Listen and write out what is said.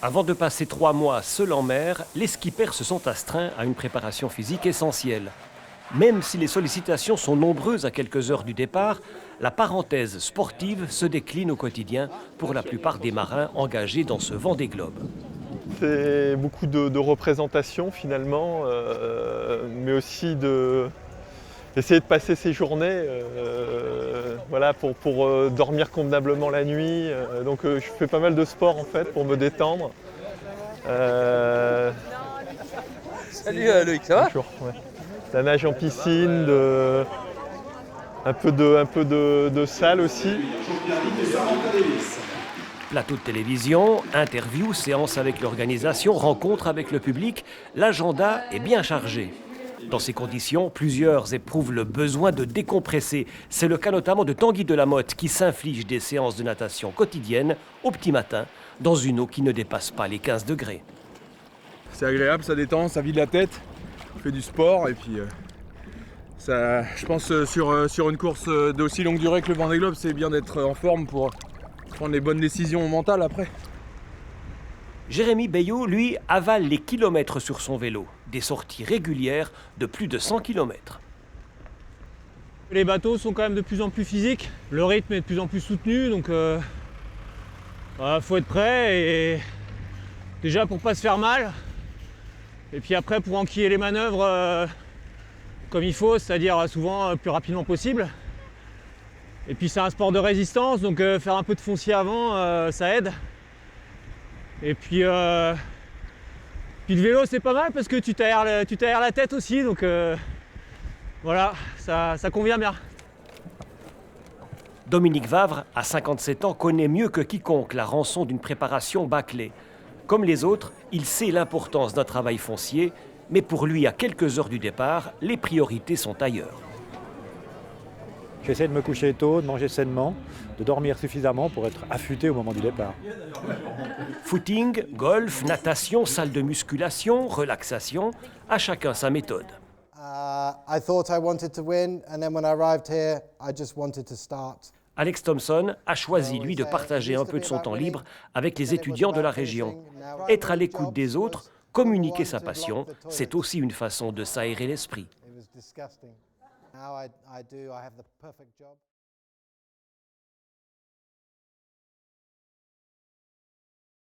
Avant de passer 3 mois seuls en mer, les skippers se sont astreints à une préparation physique essentielle. Même si les sollicitations sont nombreuses à quelques heures du départ, la parenthèse sportive se décline au quotidien pour la plupart des marins engagés dans ce Vendée Globe. C'est beaucoup de représentation finalement, mais aussi d'essayer de passer ces journées voilà, pour dormir convenablement la nuit. Donc je fais pas mal de sport en fait pour me détendre. Salut Loïc, ça va? Bonjour, ouais. La nage en piscine, un peu de salle aussi. Plateau de télévision, interviews, séances avec l'organisation, rencontres avec le public, l'agenda est bien chargé. Dans ces conditions, plusieurs éprouvent le besoin de décompresser. C'est le cas notamment de Tanguy Delamotte qui s'inflige des séances de natation quotidiennes au petit matin dans une eau qui ne dépasse pas les 15 degrés. C'est agréable, ça détend, ça vide la tête, on fait du sport et puis ça, je pense sur une course d'aussi longue durée que le Vendée Globe, c'est bien d'être en forme pour prendre les bonnes décisions mentales après. Jérémy Bayot, lui, avale les kilomètres sur son vélo, des sorties régulières de plus de 100 km. Les bateaux sont quand même de plus en plus physiques, le rythme est de plus en plus soutenu, donc faut être prêt, et déjà pour pas se faire mal, et puis après pour enquiller les manœuvres comme il faut, c'est-à-dire souvent le plus rapidement possible. Et puis c'est un sport de résistance, donc faire un peu de foncier avant, ça aide. Et puis le vélo c'est pas mal parce que tu t'aères la tête aussi, donc voilà, ça convient bien. Dominique Vavre, à 57 ans, connaît mieux que quiconque la rançon d'une préparation bâclée. Comme les autres, il sait l'importance d'un travail foncier, mais pour lui, à quelques heures du départ, les priorités sont ailleurs. J'essaie de me coucher tôt, de manger sainement, de dormir suffisamment pour être affûté au moment du départ. Footing, golf, natation, salle de musculation, relaxation, à chacun sa méthode. I thought I wanted to win, and then when I arrived here, I just wanted to start. Alex Thompson a choisi, lui, de partager un peu de son temps libre avec les étudiants de la région. Être à l'écoute des autres, communiquer sa passion, c'est aussi une façon de s'aérer l'esprit. It was disgusting. Now I have the perfect job.